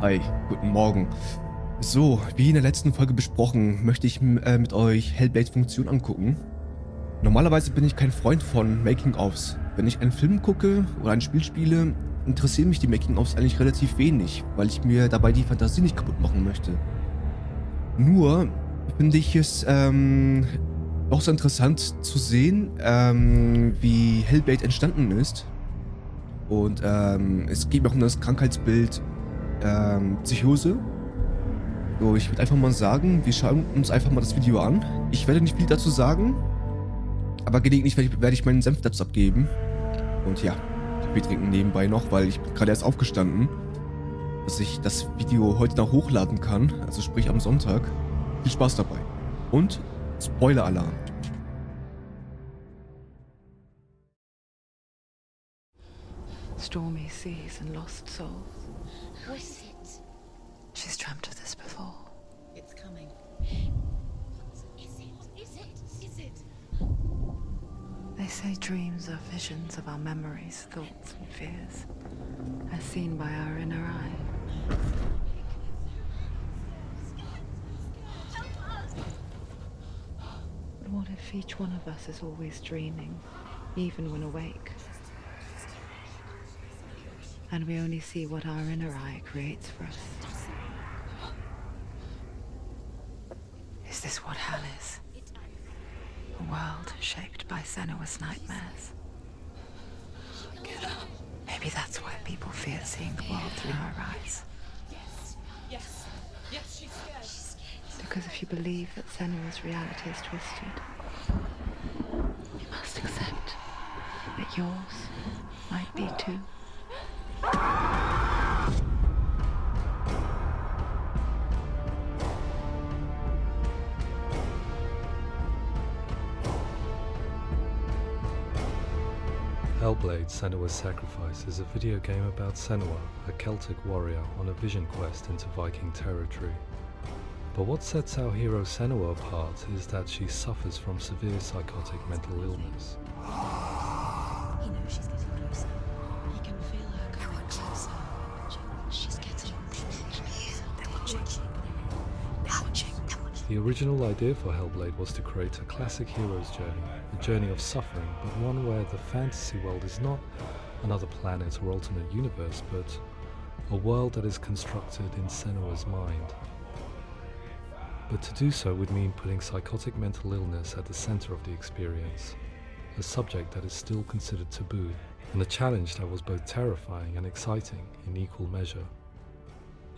Hi, guten Morgen. So, wie in der letzten Folge besprochen, möchte ich mit euch Hellblade-Funktion angucken. Normalerweise bin ich kein Freund von Making-ofs. Wenn ich einen Film gucke oder ein Spiel spiele, interessieren mich die Making-ofs eigentlich relativ wenig, weil ich mir dabei die Fantasie nicht kaputt machen möchte. Nur finde ich es auch sehr interessant zu sehen, wie Hellblade entstanden ist. Und es geht mir auch um das Krankheitsbild Psychose. So, ich würde einfach mal sagen, wir schauen uns einfach mal das Video an. Ich werde nicht viel dazu sagen, aber gelegentlich werde ich meinen Senf dazu abgeben. Und ja, Kaffee trinken nebenbei noch, weil ich bin gerade erst aufgestanden, dass ich das Video heute noch hochladen kann, also sprich am Sonntag. Viel Spaß dabei. Und Spoiler-Alarm. Stormy seas and lost souls. Who is it? She's dreamt of this before. It's coming. Is it? Is it? Is it? They say dreams are visions of our memories, thoughts and fears, as seen by our inner eye. But what if each one of us is always dreaming, even when awake? And we only see what our inner eye creates for us. Is this what hell is? A world shaped by Senua's nightmares. Maybe that's why people fear seeing the world through her eyes. Yes, she's scared. Because if you believe that Senua's reality is twisted, you must accept that yours might be too. Hellblade: Senua's Sacrifice is a video game about Senua, a Celtic warrior on a vision quest into Viking territory. But what sets our hero Senua apart is that she suffers from severe psychotic mental illness. He knows she's getting closer. He can feel her coming closer. She's getting closer. They're watching. The original idea for Hellblade was to create a classic hero's journey, a journey of suffering, but one where the fantasy world is not another planet or alternate universe, but a world that is constructed in Senua's mind. But to do so would mean putting psychotic mental illness at the center of the experience, a subject that is still considered taboo, and a challenge that was both terrifying and exciting in equal measure.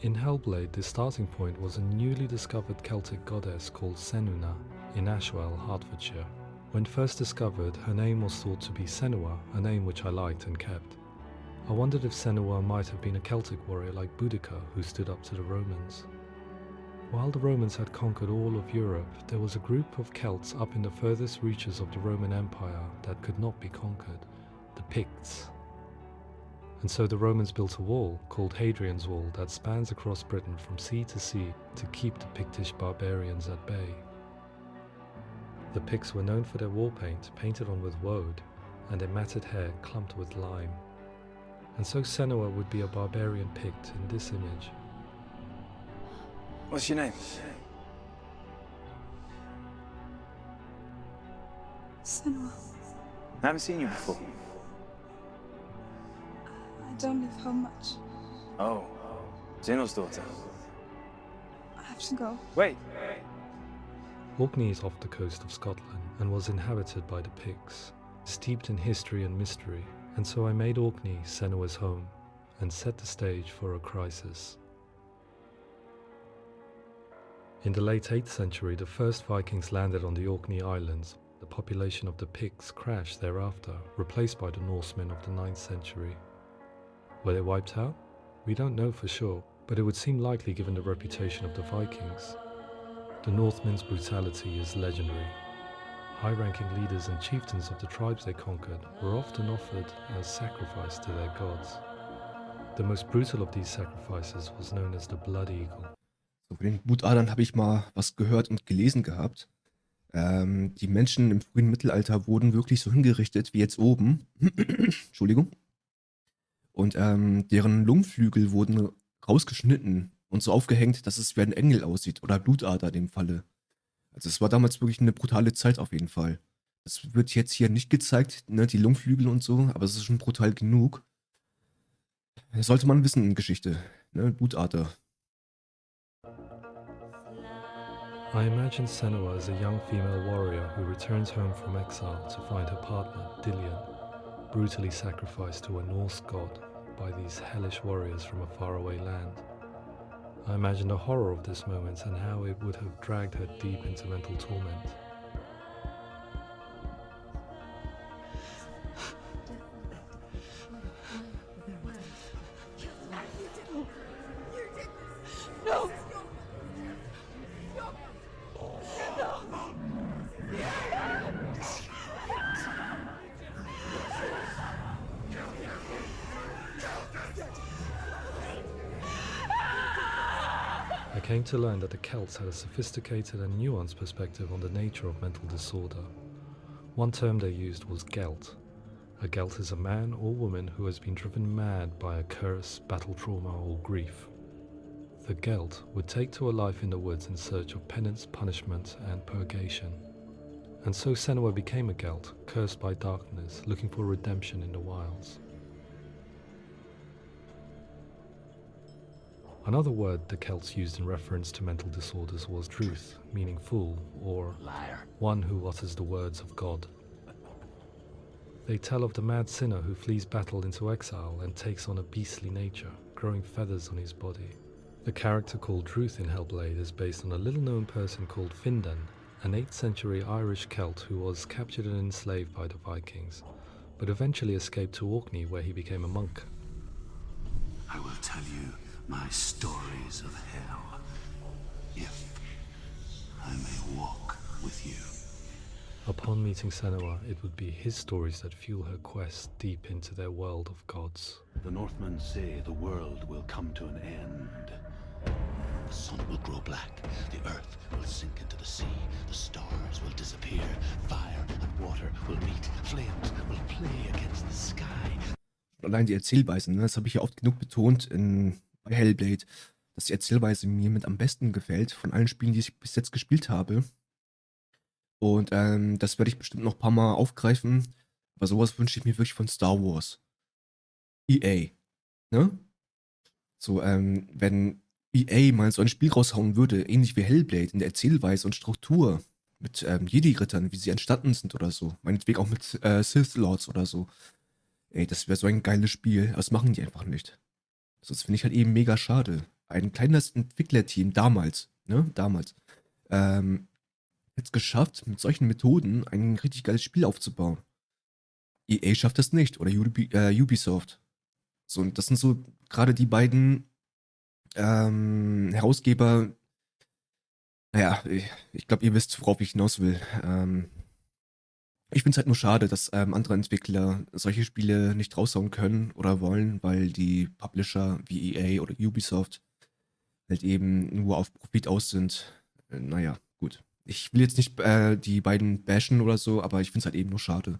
In Hellblade, the starting point was a newly discovered Celtic goddess called Senua in Ashwell, Hertfordshire. When first discovered, her name was thought to be Senua, a name which I liked and kept. I wondered if Senua might have been a Celtic warrior like Boudica who stood up to the Romans. While the Romans had conquered all of Europe, there was a group of Celts up in the furthest reaches of the Roman Empire that could not be conquered, the Picts. And so the Romans built a wall, called Hadrian's Wall, that spans across Britain from sea to sea to keep the Pictish barbarians at bay. The Picts were known for their war paint, painted on with woad, and their matted hair clumped with lime. And so Senua would be a barbarian Pict in this image. What's your name? Senua. I haven't seen you before. I don't live home much. Oh, Zeno's daughter. I have to go. Wait. Orkney is off the coast of Scotland and was inhabited by the Picts, steeped in history and mystery, and so I made Orkney Senua's home and set the stage for a crisis. In the late 8th century, the first Vikings landed on the Orkney Islands. The population of the Picts crashed thereafter, replaced by the Norsemen of the 9th century. Were they wiped out? We don't know for sure, but it would seem likely given the reputation of the Vikings. The Northmen's brutality is legendary. High-ranking leaders and chieftains of the tribes they conquered were often offered as sacrifice to their gods. The most brutal of these sacrifices was known as the Blood Eagle. So, von den Blutadern habe ich mal was gehört und gelesen gehabt. Die Menschen im frühen Mittelalter wurden wirklich so hingerichtet wie jetzt oben. Entschuldigung. Und deren Lungenflügel wurden rausgeschnitten und so aufgehängt, dass es wie ein Engel aussieht oder Blutader in dem Falle. Also es war damals wirklich eine brutale Zeit auf jeden Fall. Das wird jetzt hier nicht gezeigt, ne, die Lungenflügel und so, aber es ist schon brutal genug. Das sollte man wissen in Geschichte, ne, Blutader. I imagine Senua as a young female warrior who returns home from exile to find her partner, Lian, brutally sacrificed to a Norse god by these hellish warriors from a faraway land. I imagine the horror of this moment and how it would have dragged her deep into mental torment. I came to learn that the Celts had a sophisticated and nuanced perspective on the nature of mental disorder. One term they used was Gelt. A Gelt is a man or woman who has been driven mad by a curse, battle trauma, or grief. The Gelt would take to a life in the woods in search of penance, punishment, and purgation. And so Senua became a Gelt, cursed by darkness, looking for redemption in the wilds. Another word the Celts used in reference to mental disorders was truth, meaning fool, or liar, one who utters the words of God. They tell of the mad sinner who flees battle into exile and takes on a beastly nature, growing feathers on his body. The character called Truth in Hellblade is based on a little-known person called Findan, an 8th century Irish Celt who was captured and enslaved by the Vikings, but eventually escaped to Orkney where he became a monk. I will tell you my stories of hell, if I may walk with you. Upon meeting Senua, it would be his stories that fuel her quest deep into their world of gods. The Northmen say the world will come to an end. The sun will grow black, the earth will sink into the sea, the stars will disappear, fire and water will meet, flames will play against the sky. Allein die Erzählweise, ne, das habe ich ja oft genug betont bei Hellblade, dass die Erzählweise mir mit am besten gefällt von allen Spielen, die ich bis jetzt gespielt habe. Und das werde ich bestimmt noch ein paar Mal aufgreifen. Aber sowas wünsche ich mir wirklich von Star Wars. EA. Ne? So, wenn EA mal so ein Spiel raushauen würde, ähnlich wie Hellblade, in der Erzählweise und Struktur, mit Jedi-Rittern, wie sie entstanden sind oder so, meinetwegen auch mit Sith Lords oder so. Ey, das wäre so ein geiles Spiel, aber das machen die einfach nicht. Das finde ich halt eben mega schade. Ein kleines Entwicklerteam damals, hat es geschafft, mit solchen Methoden ein richtig geiles Spiel aufzubauen. EA schafft das nicht, oder Ubisoft. So, und das sind so gerade die beiden Herausgeber. Naja, ich glaube, ihr wisst, worauf ich hinaus will. Ich finde es halt nur schade, dass andere Entwickler solche Spiele nicht raushauen können oder wollen, weil die Publisher wie EA oder Ubisoft halt eben nur auf Profit aus sind. Naja, gut. Ich will jetzt nicht die beiden bashen oder so, aber ich finde es halt eben nur schade.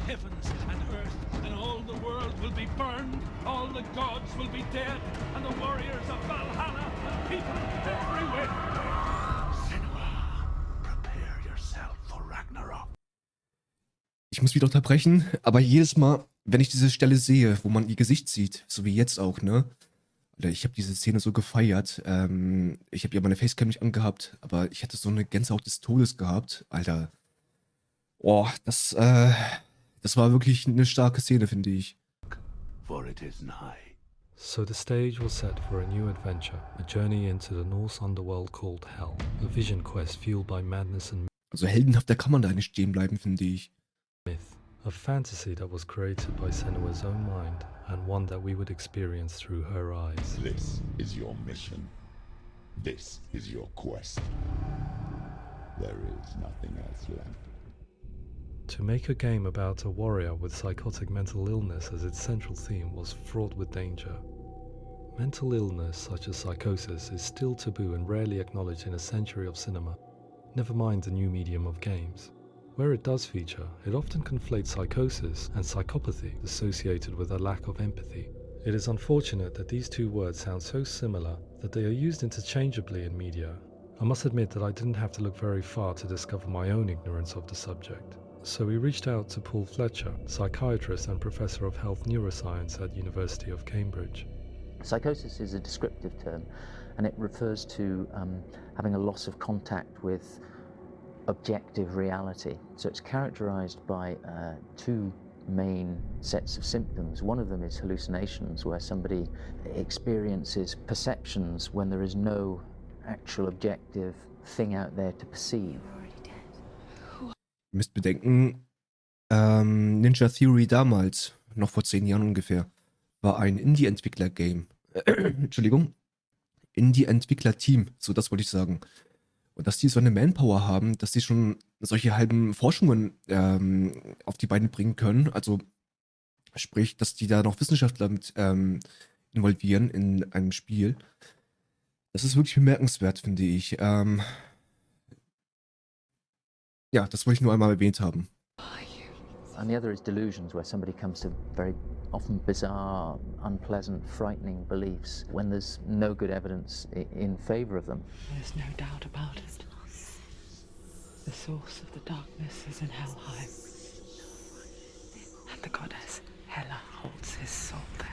Heavens and earth and all the world will be burned, all the gods will be dead, and the warriors of Valhalla and people everywhere. Senua, prepare yourself for Ragnarok. Ich muss wieder unterbrechen, aber jedes Mal, wenn ich diese Stelle sehe, wo man ihr Gesicht sieht, so wie jetzt auch, ne? Ich habe diese Szene so gefeiert. Ich habe ja meine Facecam nicht angehabt, aber ich hatte so eine Gänsehaut des Todes gehabt. Alter. Boah, das war wirklich eine starke Szene, finde ich. For it is nigh. So the stage was set for a new adventure, a journey into the Norse underworld called Hell, a vision quest fueled by madness and Also heldenhafter kann man da nicht stehen bleiben, finde ich. myth, a fantasy that was created by Senua's own mind and one that we would experience through her eyes. This is your mission. This is your quest. There is nothing else left. To make a game about a warrior with psychotic mental illness as its central theme was fraught with danger. Mental illness such as psychosis is still taboo and rarely acknowledged in a century of cinema, never mind the new medium of games. Where it does feature, it often conflates psychosis and psychopathy associated with a lack of empathy, It is unfortunate that these two words sound so similar that they are used interchangeably in media. I must admit that I didn't have to look very far to discover my own ignorance of the subject. So we reached out to Paul Fletcher, psychiatrist and professor of health neuroscience at University of Cambridge. Psychosis is a descriptive term, and it refers to having a loss of contact with objective reality. So it's characterized by two main sets of symptoms. One of them is hallucinations, where somebody experiences perceptions when there is no actual objective thing out there to perceive. Ihr müsst bedenken, Ninja Theory damals, noch vor 10 Jahren ungefähr, war ein Indie-Entwickler-Game. Entschuldigung. Indie-Entwickler-Team, so das wollte ich sagen. Und dass die so eine Manpower haben, dass die schon solche halben Forschungen auf die Beine bringen können. Also sprich, dass die da noch Wissenschaftler mit involvieren in einem Spiel. Das ist wirklich bemerkenswert, finde ich. Ja, das wollte ich nur einmal erwähnt haben. And the other is delusions, where somebody comes to very often bizarre, unpleasant, frightening beliefs when there's no good evidence in favor of them. There's no doubt about it. The source of the darkness is in Helheim. And the goddess Hela holds his soul there.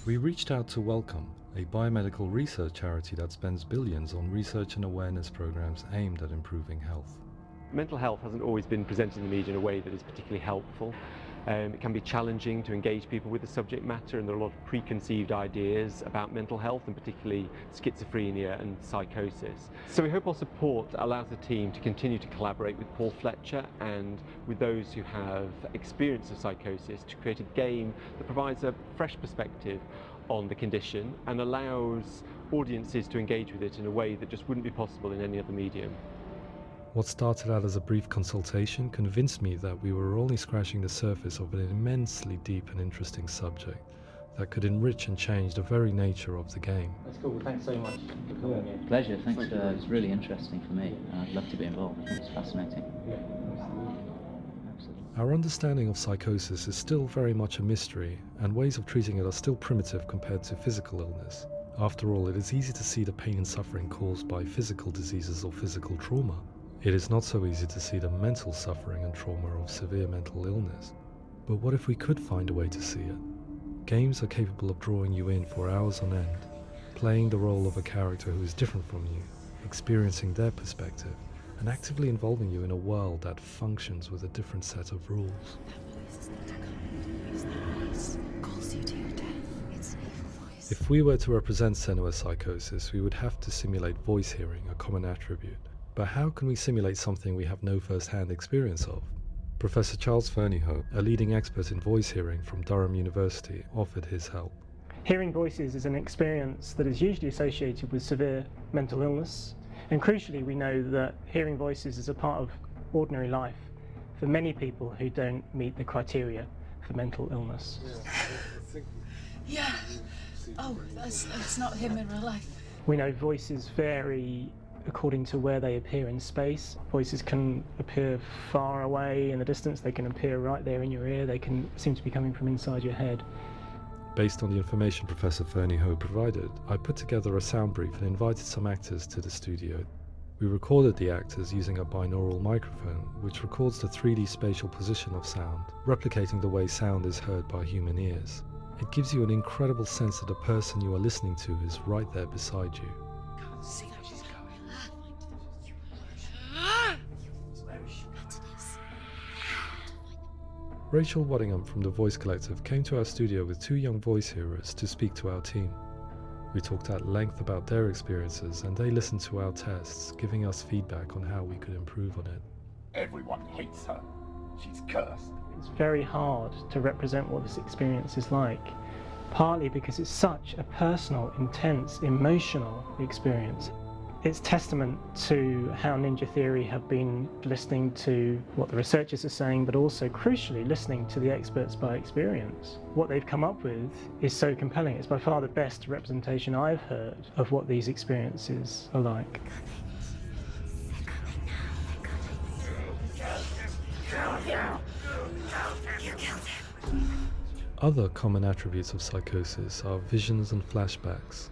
We reached out to Welcome, a biomedical research charity that spends billions on research and awareness programs aimed at improving health. Mental health hasn't always been presented in the media in a way that is particularly helpful. It can be challenging to engage people with the subject matter, and there are a lot of preconceived ideas about mental health, and particularly schizophrenia and psychosis. So we hope our support allows the team to continue to collaborate with Paul Fletcher and with those who have experience of psychosis to create a game that provides a fresh perspective on the condition and allows audiences to engage with it in a way that just wouldn't be possible in any other medium. What started out as a brief consultation convinced me that we were only scratching the surface of an immensely deep and interesting subject that could enrich and change the very nature of the game. That's cool. Thanks so much for coming in. Pleasure, thanks. It's really interesting for me. I'd love to be involved. It's fascinating. Our understanding of psychosis is still very much a mystery, and ways of treating it are still primitive compared to physical illness. After all, it is easy to see the pain and suffering caused by physical diseases or physical trauma. It is not so easy to see the mental suffering and trauma of severe mental illness. But what if we could find a way to see it? Games are capable of drawing you in for hours on end, playing the role of a character who is different from you, experiencing their perspective, and actively involving you in a world that functions with a different set of rules. If we were to represent Senua's psychosis, we would have to simulate voice hearing, a common attribute. But how can we simulate something we have no first-hand experience of? Professor Charles Fernyhough, a leading expert in voice hearing from Durham University, offered his help. Hearing voices is an experience that is usually associated with severe mental illness, and crucially we know that hearing voices is a part of ordinary life for many people who don't meet the criteria for mental illness. Yeah. Oh, that's not him in real life. We know voices vary according to where they appear in space. Voices can appear far away in the distance, they can appear right there in your ear, they can seem to be coming from inside your head. Based on the information Professor Fernyhough provided, I put together a sound brief and invited some actors to the studio. We recorded the actors using a binaural microphone, which records the 3D spatial position of sound, replicating the way sound is heard by human ears. It gives you an incredible sense that the person you are listening to is right there beside you. Can't see how she's going. Rachel Waddingham from the Voice Collective came to our studio with 2 young voice hearers to speak to our team. We talked at length about their experiences, and they listened to our tests, giving us feedback on how we could improve on it. Everyone hates her. She's cursed. It's very hard to represent what this experience is like, partly because it's such a personal, intense, emotional experience. It's testament to how Ninja Theory have been listening to what the researchers are saying, but also crucially listening to the experts by experience. What they've come up with is so compelling. It's by far the best representation I've heard of what these experiences are like. Other common attributes of psychosis are visions and flashbacks.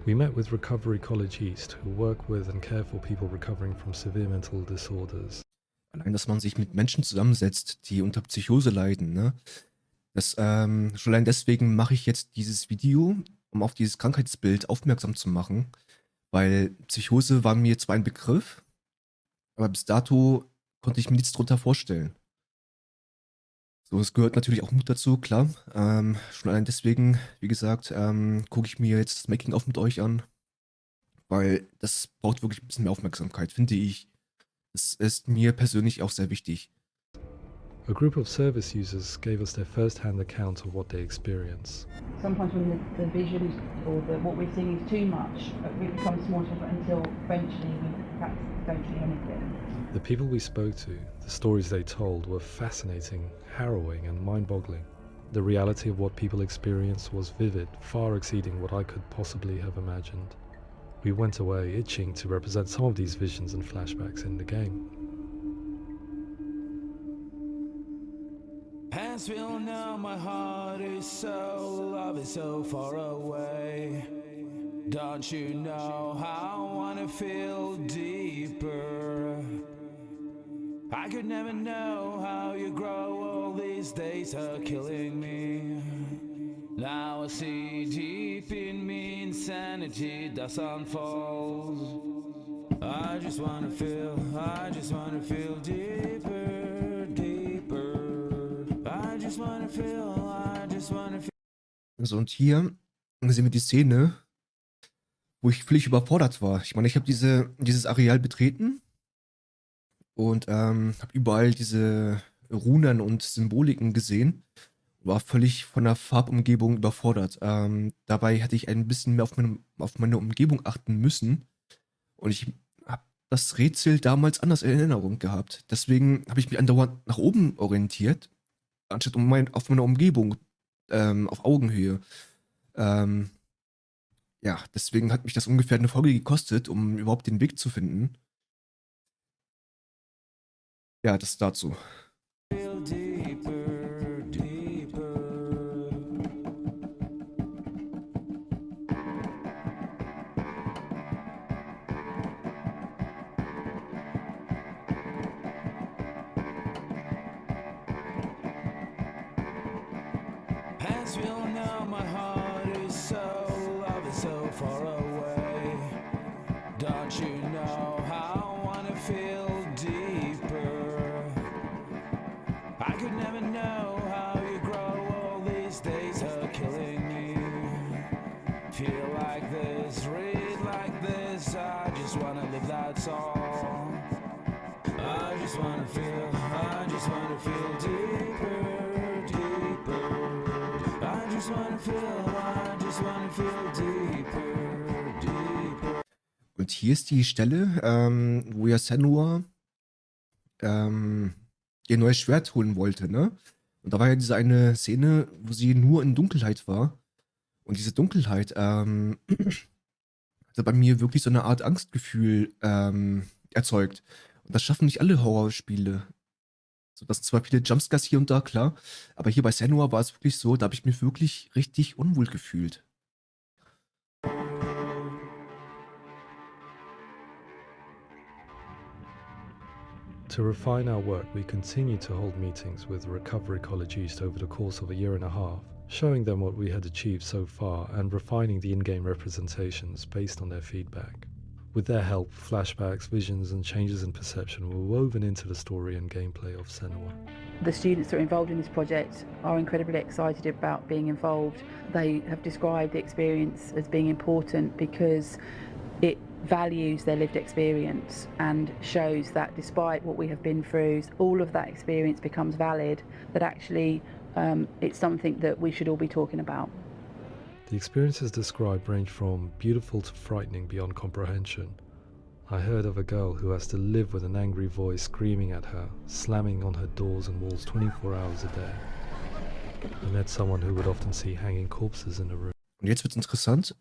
We met with Recovery College East, who work with and care for people recovering from severe mental disorders. Allein, dass man sich mit Menschen zusammensetzt, die unter Psychose leiden, ne? Schon allein deswegen mache ich jetzt dieses Video, um auf dieses Krankheitsbild aufmerksam zu machen, weil Psychose war mir zwar ein Begriff, aber bis dato konnte ich mir nichts drunter vorstellen. So, es gehört natürlich auch Mut dazu, klar. Schon allein deswegen, wie gesagt, gucke ich mir jetzt das Making-of mit euch an, weil das braucht wirklich ein bisschen mehr Aufmerksamkeit, finde ich. Das ist mir persönlich auch sehr wichtig. A group of service users gave us their first-hand account of what they experience. Sometimes when the vision or what we're seeing is too much, it becomes more difficult until eventually we perhaps don't see anything. The people we spoke to, the stories they told were fascinating, harrowing and mind-boggling. The reality of what people experienced was vivid, far exceeding what I could possibly have imagined. We went away itching to represent some of these visions and flashbacks in the game. As we all know, my heart is so, love is so far away. Don't you know how I wanna feel deeper? I could never know how you grow, all these days are killing me. Now I see deep in me insanity does unfold. I just wanna feel deeper, deeper. I just wanna feel. So, und hier sehen wir die Szene, wo ich völlig überfordert war. Ich meine, ich habe dieses Areal betreten und habe überall diese Runen und Symboliken gesehen. War völlig von der Farbumgebung überfordert. Dabei hätte ich ein bisschen mehr auf meine Umgebung achten müssen. Und ich habe das Rätsel damals anders in Erinnerung gehabt. Deswegen habe ich mich andauernd nach oben orientiert, anstatt auf meine Umgebung, auf Augenhöhe. Ja, deswegen hat mich das ungefähr eine Folge gekostet, um überhaupt den Weg zu finden. Ja, das dazu. As we all know, my heart is so, love is so far away. Don't you know how I wanna feel deeper? I could never know how you grow, all these days are killing me. Feel like this, read like this, I just wanna live, that's all. I just wanna feel deeper, deeper. I just wanna feel deeper, deeper. Und hier ist die Stelle, wo ja Senua ihr neues Schwert holen wollte, ne? Und da war ja diese eine Szene, wo sie nur in Dunkelheit war. Und diese Dunkelheit hatte bei mir wirklich so eine Art Angstgefühl erzeugt. Und das schaffen nicht alle Horrorspiele. So, das sind zwar viele Jumpscares hier und da, klar, aber hier bei Senua war es wirklich so, da habe ich mich wirklich richtig unwohl gefühlt. To refine our work, we continue to hold meetings with Recovery College East over the course of a year and a half, showing them what we had achieved so far and refining the in-game representations based on their feedback. With their help, flashbacks, visions and changes in perception were woven into the story and gameplay of Senua. The students that are involved in this project are incredibly excited about being involved. They have described the experience as being important because it values their lived experience and shows that despite what we have been through, all of that experience becomes valid, that actually it's something that we should all be talking about. The experiences described range from beautiful to frightening beyond comprehension. I heard of a girl who has to live with an angry voice screaming at her, slamming on her doors and walls 24 hours a day. I met someone who would often see hanging corpses in a room. Und jetzt wird's interessant.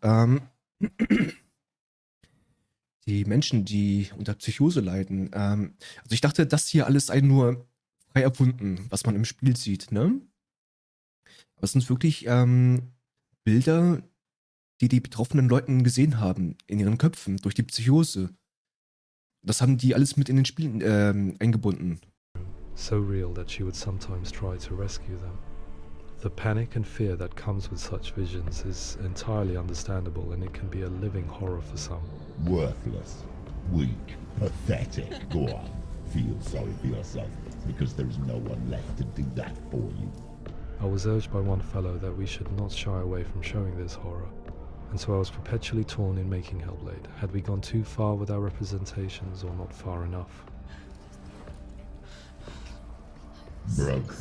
Die Menschen, die unter Psychose leiden. Also ich dachte, das hier alles sei nur frei erfunden, was man im Spiel sieht, ne? Aber es sind wirklich Bilder, die die betroffenen Leuten gesehen haben, in ihren Köpfen, durch die Psychose. Das haben die alles mit in den Spielen eingebunden. So real that she would sometimes try to rescue them. The panic and fear that comes with such visions is entirely understandable, and it can be a living horror for some. Worthless, weak, pathetic. Go on, feel sorry for yourself, because there's no one left to do that for you. I was urged by one fellow that we should not shy away from showing this horror, and so I was perpetually torn in making Hellblade. Had we gone too far with our representations or not far enough? Broken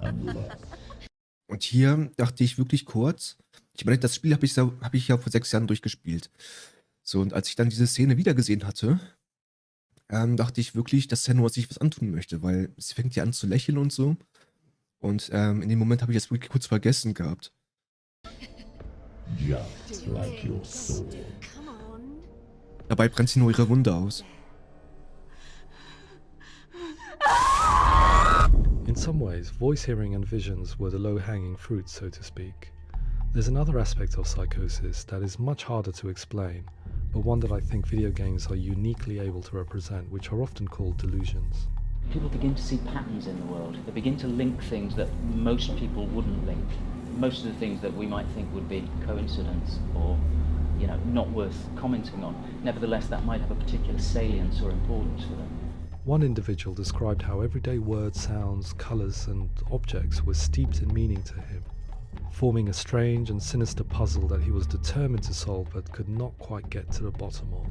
and lost. Und hier dachte ich wirklich kurz, ich meine, das Spiel habe ich ja vor 6 Jahren durchgespielt. So, und als ich dann diese Szene wiedergesehen hatte, dachte ich wirklich, dass Senua sich was antun möchte, weil sie fängt ja an zu lächeln und so. Und in dem Moment habe ich das wirklich kurz vergessen gehabt. Just like your soul. Dabei brennt sie nur ihre Wunde aus. In some ways, voice hearing and visions were the low-hanging fruit, so to speak. There's another aspect of psychosis that is much harder to explain, but one that I think video games are uniquely able to represent, which are often called delusions. People begin to see patterns in the world. They begin to link things that most people wouldn't link. Most of the things that we might think would be coincidence or, you know, not worth commenting on. Nevertheless, that might have a particular salience or importance for them. One individual described how everyday words, sounds, colours and objects were steeped in meaning to him, forming a strange and sinister puzzle that he was determined to solve but could not quite get to the bottom of.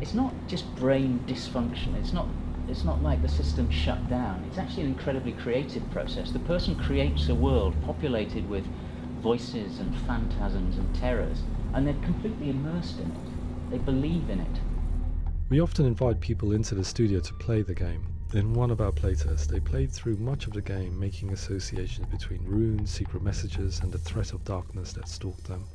It's not just brain dysfunction. It's not like the system shut down. It's actually an incredibly creative process. The person creates a world populated with voices and phantasms and terrors, and they're completely immersed in it. They believe in it. We often invite people into the studio to play the game. In one of our playtests, they played through much of the game, making associations between runes, secret messages, and the threat of darkness that stalked them.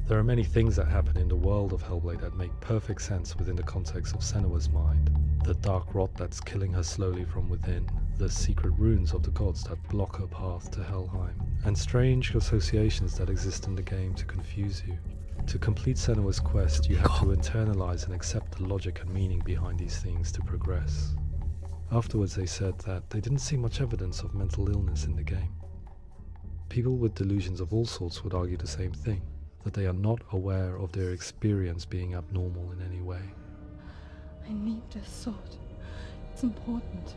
There are many things that happen in the world of Hellblade that make perfect sense within the context of Senua's mind. The dark rot that's killing her slowly from within, the secret runes of the gods that block her path to Helheim, and strange associations that exist in the game to confuse you. To complete Senua's quest, you have to internalize and accept the logic and meaning behind these things to progress. Afterwards, they said that they didn't see much evidence of mental illness in the game. People with delusions of all sorts would argue the same thing, that they are not aware of their experience being abnormal in any way. I need this sword. It's important.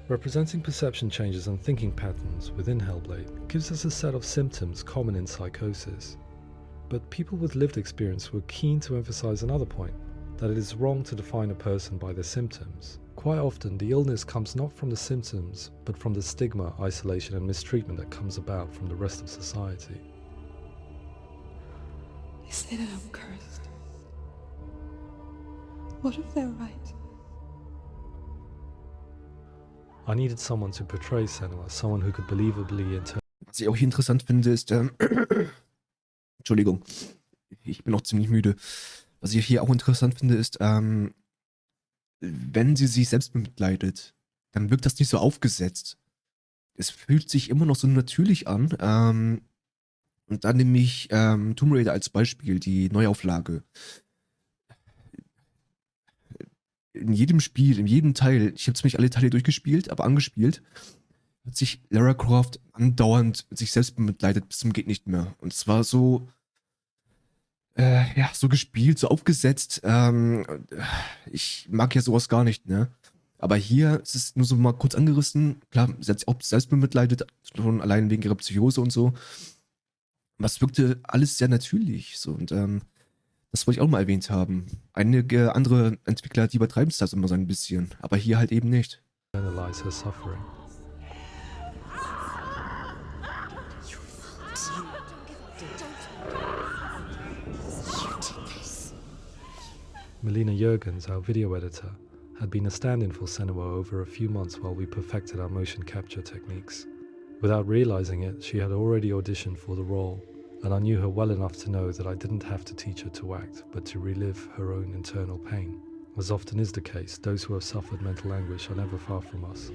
Representing perception changes and thinking patterns within Hellblade gives us a set of symptoms common in psychosis. But people with lived experience were keen to emphasize another point, that it is wrong to define a person by their symptoms. Quite often, the illness comes not from the symptoms, but from the stigma, isolation and mistreatment that comes about from the rest of society. They say that I'm cursed. What if they're right? I needed someone to portray Senua, someone who could believably Was ich auch hier interessant finde, ist, Entschuldigung, ich bin auch ziemlich müde. Was ich hier auch interessant finde, ist, wenn sie sich selbst bemitleidet, dann wirkt das nicht so aufgesetzt. Es fühlt sich immer noch so natürlich an. Und dann nehme ich Tomb Raider als Beispiel, die Neuauflage. In jedem Spiel, in jedem Teil, ich habe ziemlich alle Teile durchgespielt, aber angespielt, hat sich Lara Croft andauernd mit sich selbst bemitleidet bis zum geht nicht mehr. Und es war so, ja, so gespielt, so aufgesetzt. Ich mag ja sowas gar nicht, ne? Aber hier ist es nur so mal kurz angerissen. Klar, sie hat sich auch selbst bemitleidet, schon allein wegen ihrer Psychose und so. Was wirkte alles sehr natürlich. So, und das wollte ich auch mal erwähnt haben. Einige andere Entwickler, die übertreiben es das immer so ein bisschen. Aber hier halt eben nicht. Analyze her suffering. Melina Jurgens, our video editor, had been a stand-in for Senua over a few months while we perfected our motion capture techniques. Without realizing it, she had already auditioned for the role, and I knew her well enough to know that I didn't have to teach her to act, but to relive her own internal pain. As often is the case, those who have suffered mental anguish are never far from us.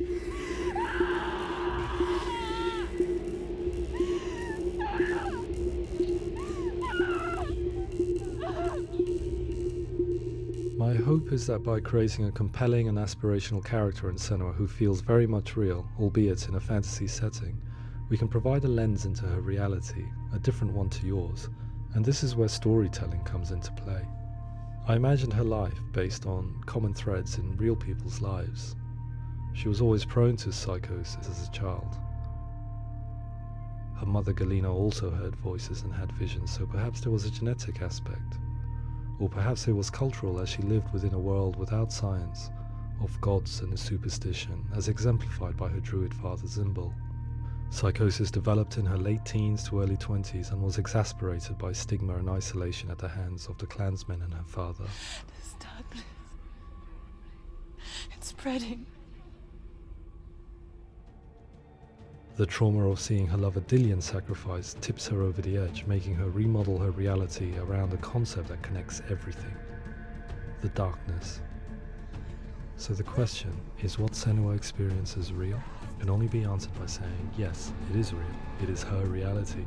hope is that by creating a compelling and aspirational character in Senua who feels very much real, albeit in a fantasy setting, we can provide a lens into her reality, a different one to yours, and this is where storytelling comes into play. I imagined her life based on common threads in real people's lives. She was always prone to psychosis as a child. Her mother Galina also heard voices and had visions, so perhaps there was a genetic aspect. Or perhaps it was cultural, as she lived within a world without science, of gods and superstition, as exemplified by her druid father Zimbal. Psychosis developed in her late teens to early 20s and was exacerbated by stigma and isolation at the hands of the clansmen and her father. There's darkness. It's spreading. The trauma of seeing her lover Lian sacrificed tips her over the edge, making her remodel her reality around a concept that connects everything: the darkness. So the question is, what Senua experiences real? Can only be answered by saying, yes, it is real. It is her reality.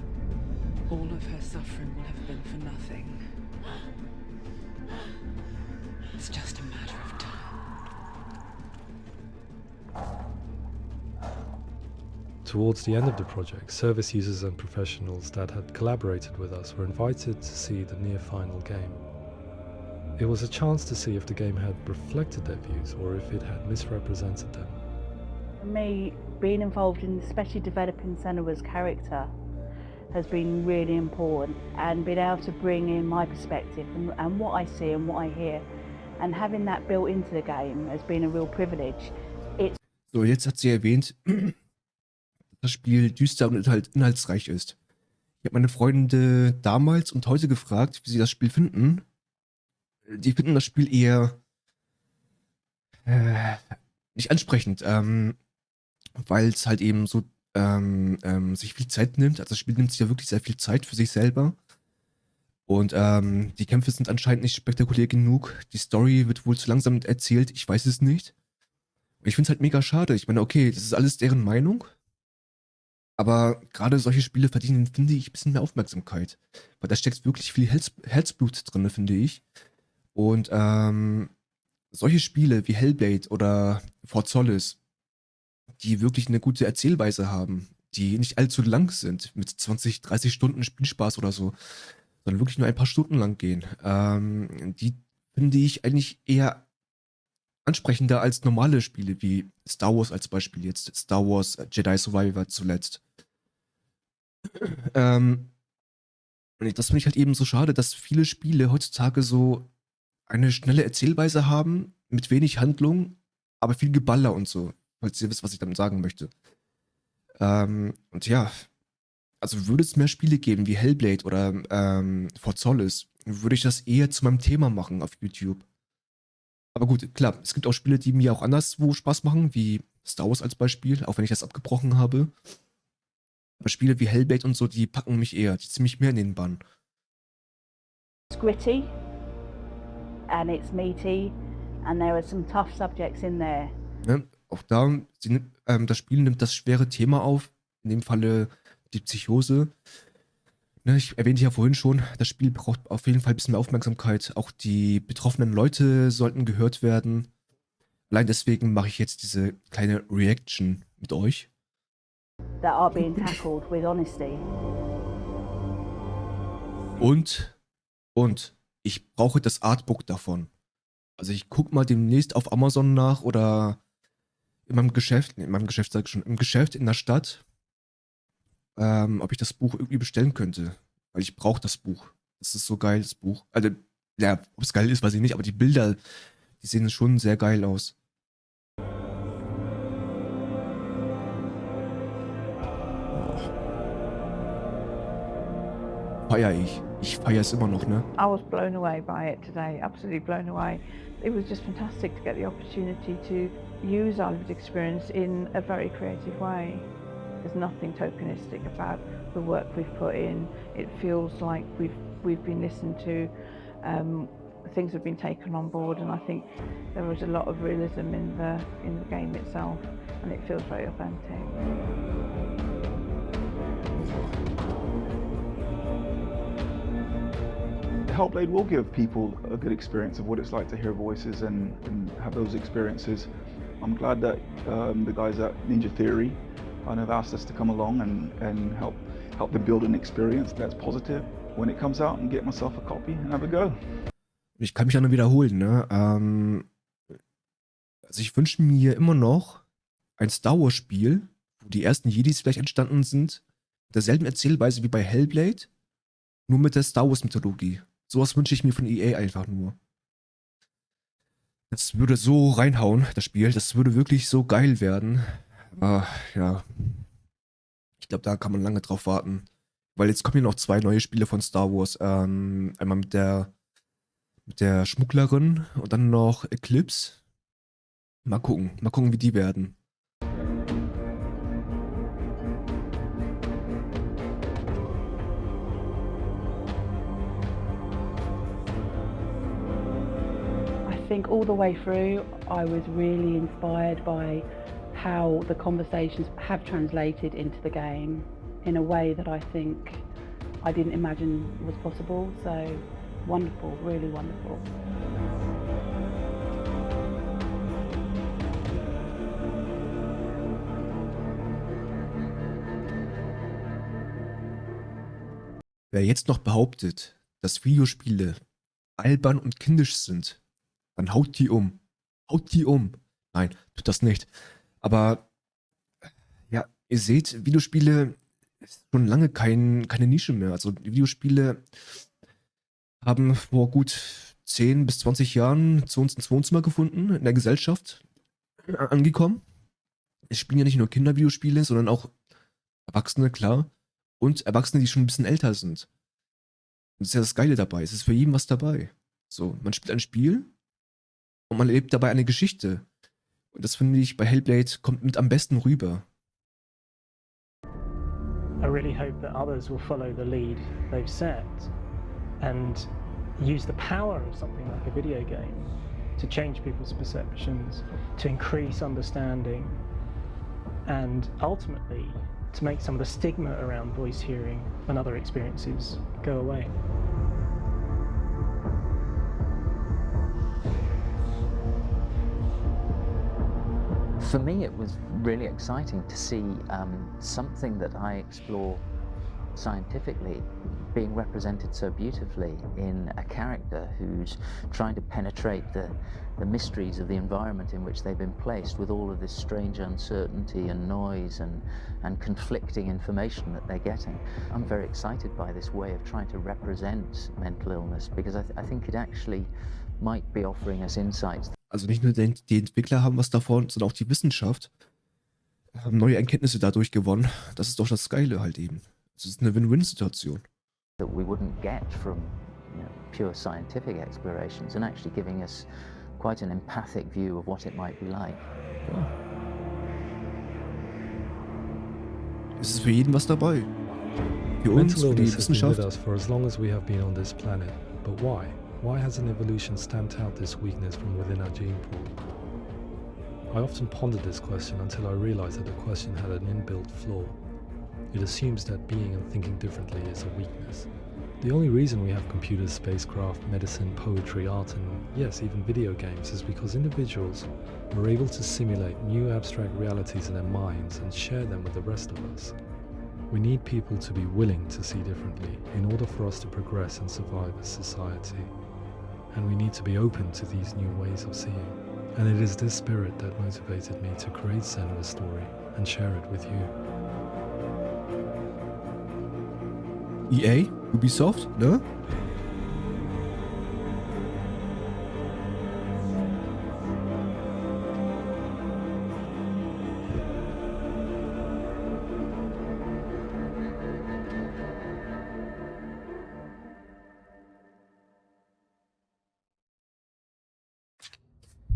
All of her suffering will have been for nothing. It's just a matter of time. Towards the end of the project, service users and professionals that had collaborated with us were invited to see the near-final game. It was a chance to see if the game had reflected their views or if it had misrepresented them. For me, being involved in especially developing Senua's character has been really important, and being able to bring in my perspective and what I see and what I hear, and having that built into the game has been a real privilege. So, jetzt hat sie erwähnt, dass das Spiel düster und inhaltsreich ist. Ich habe meine Freunde damals und heute gefragt, wie sie das Spiel finden. Die finden das Spiel eher nicht ansprechend, weil es halt eben so sich viel Zeit nimmt. Also das Spiel nimmt sich ja wirklich sehr viel Zeit für sich selber. Und die Kämpfe sind anscheinend nicht spektakulär genug. Die Story wird wohl zu langsam erzählt. Ich weiß es nicht. Und ich finde es halt mega schade. Ich meine, okay, das ist alles deren Meinung. Aber gerade solche Spiele verdienen, finde ich, ein bisschen mehr Aufmerksamkeit. Weil da steckt wirklich viel Herzblut drin, finde ich. Und solche Spiele wie Hellblade oder For Solis, die wirklich eine gute Erzählweise haben, die nicht allzu lang sind, mit 20, 30 Stunden Spielspaß oder so, sondern wirklich nur ein paar Stunden lang gehen, die finde ich eigentlich eher ansprechender als normale Spiele wie Star Wars als Beispiel jetzt, Star Wars Jedi Survivor zuletzt. Und das finde ich halt eben so schade, dass viele Spiele heutzutage so eine schnelle Erzählweise haben, mit wenig Handlung, aber viel Geballer und so, falls ihr wisst, was ich damit sagen möchte. Und ja, also würde es mehr Spiele geben wie Hellblade oder For Solis, würde ich das eher zu meinem Thema machen auf YouTube. Aber gut, klar, es gibt auch Spiele, die mir auch anderswo Spaß machen, wie Star Wars als Beispiel, auch wenn ich das abgebrochen habe. Aber Spiele wie Hellblade und so, die packen mich eher, die ziehen mich mehr in den Bann. It's gritty and it's meaty and there are some tough subjects in there. Ne? Auch da, das Spiel nimmt das schwere Thema auf, in dem Falle die Psychose. Ne, ich erwähnte ja vorhin schon, das Spiel braucht auf jeden Fall ein bisschen mehr Aufmerksamkeit. Auch die betroffenen Leute sollten gehört werden. Allein deswegen mache ich jetzt diese kleine Reaction mit euch. That are being tackled with honesty. Und ich brauche das Artbook davon. Also ich gucke mal demnächst auf Amazon nach oder im Geschäft in der Stadt, ob ich das Buch irgendwie bestellen könnte. Weil ich brauche das Buch. Das ist so geil, das Buch. Also, ja, ob es geil ist, weiß ich nicht, aber die Bilder, die sehen schon sehr geil aus. Feier ich. Ich feiere es immer noch, ne? I was blown away by it today, absolutely blown away. It was just fantastic to get the opportunity to use our lived experience in a very creative way. There's nothing tokenistic about the work we've put in. It feels like we've been listened to, things have been taken on board, and I think there was a lot of realism in the game itself, and it feels very authentic. Hellblade will give people a good experience of what it's like to hear voices and have those experiences. I'm glad that the guys at Ninja Theory kind of asked us to come along and help them build an experience that's positive when it comes out and get myself a copy and have a go. Ich kann mich ja nur wiederholen, ne? Also ich wünsche mir immer noch ein Star Wars Spiel, wo die ersten Jedis vielleicht entstanden sind, mit derselben Erzählweise wie bei Hellblade, nur mit der Star Wars Mythologie. Sowas wünsche ich mir von EA einfach nur. Das würde so reinhauen, das Spiel. Das würde wirklich so geil werden. Aber ja, ich glaube, da kann man lange drauf warten. Weil jetzt kommen ja noch 2 neue Spiele von Star Wars. Einmal mit der Schmugglerin und dann noch Eclipse. Mal gucken, wie die werden. I think all the way through I was really inspired by how the conversations have translated into the game in a way that I think I didn't imagine was possible. So wonderful, really wonderful. Wer jetzt noch behauptet, dass Videospiele albern und kindisch sind, dann haut die um. Haut die um. Nein, tut das nicht. Aber ja, ihr seht, Videospiele ist schon lange keine Nische mehr. Also Videospiele haben vor gut 10 bis 20 Jahren zu uns ins Wohnzimmer gefunden, in der Gesellschaft angekommen. Es spielen ja nicht nur Kinder Videospiele, sondern auch Erwachsene, klar. Und Erwachsene, die schon ein bisschen älter sind. Das ist ja das Geile dabei. Es ist für jeden was dabei. So, man spielt ein Spiel und man erlebt dabei eine Geschichte. Und das finde ich bei Hellblade kommt mit am besten rüber. I really hope that others will follow the lead they've set and use the power of something like a video game to change people's perceptions, to increase understanding, and ultimately to make some of the stigma around voice hearing and other experiences go away. For me, it was really exciting to see something that I explore scientifically being represented so beautifully in a character who's trying to penetrate the mysteries of the environment in which they've been placed with all of this strange uncertainty and noise and conflicting information that they're getting. I'm very excited by this way of trying to represent mental illness because I think it actually might be offering us insights. Also nicht nur die Entwickler haben was davon, sondern auch die Wissenschaft haben neue Erkenntnisse dadurch gewonnen. Das ist doch das Geile halt eben. Es ist eine Win-Win-Situation. That we wouldn't get from pure scientific explorations and actually giving us quite an empathic view of what it might be like. Ja. Es ist für jeden was dabei. Für uns, für die Wissenschaft. Has been with us for as long as we have been on this planet. But why? Why hasn't evolution stamped out this weakness from within our gene pool? I often pondered this question until I realized that the question had an inbuilt flaw. It assumes that being and thinking differently is a weakness. The only reason we have computers, spacecraft, medicine, poetry, art, and yes, even video games is because individuals are able to simulate new abstract realities in their minds and share them with the rest of us. We need people to be willing to see differently in order for us to progress and survive as society. And we need to be open to these new ways of seeing. And it is this spirit that motivated me to create Senua's story and share it with you. EA? Ubisoft? Ne?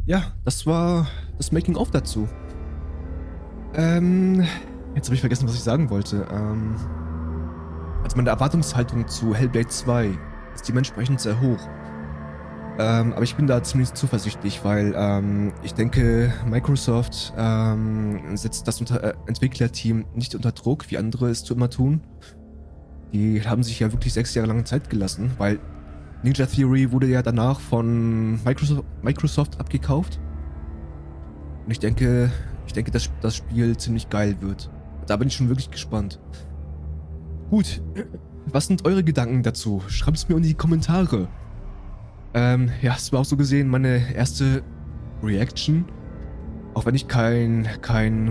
Ja, das war das Making-of dazu. Jetzt habe ich vergessen, was ich sagen wollte. Also meine Erwartungshaltung zu Hellblade 2 ist dementsprechend sehr hoch. Aber ich bin da ziemlich zuversichtlich, weil ich denke, Microsoft setzt das Entwicklerteam nicht unter Druck, wie andere es immer tun. Die haben sich ja wirklich 6 Jahre lang Zeit gelassen, weil Ninja Theory wurde ja danach von Microsoft abgekauft. Und ich denke, dass das Spiel ziemlich geil wird. Da bin ich schon wirklich gespannt. Gut, was sind eure Gedanken dazu? Schreibt es mir in die Kommentare. Ja, es war auch so gesehen meine erste Reaction. Auch wenn ich kein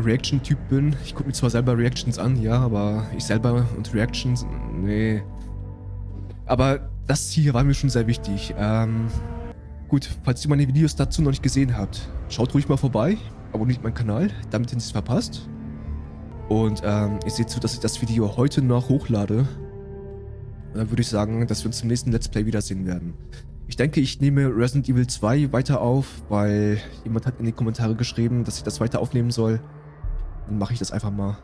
Reaction-Typ bin. Ich gucke mir zwar selber Reactions an, ja, aber ich selber und Reactions, nee. Aber das hier war mir schon sehr wichtig. Gut, falls ihr meine Videos dazu noch nicht gesehen habt, schaut ruhig mal vorbei, abonniert meinen Kanal, damit ihr nichts verpasst. Und ihr seht zu, dass ich das Video heute noch hochlade. Und dann würde ich sagen, dass wir uns im nächsten Let's Play wiedersehen werden. Ich denke, ich nehme Resident Evil 2 weiter auf, weil jemand hat in die Kommentare geschrieben, dass ich das weiter aufnehmen soll. Dann mache ich das einfach mal.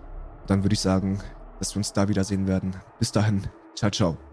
Dann würde ich sagen, dass wir uns da wiedersehen werden. Bis dahin, ciao, ciao.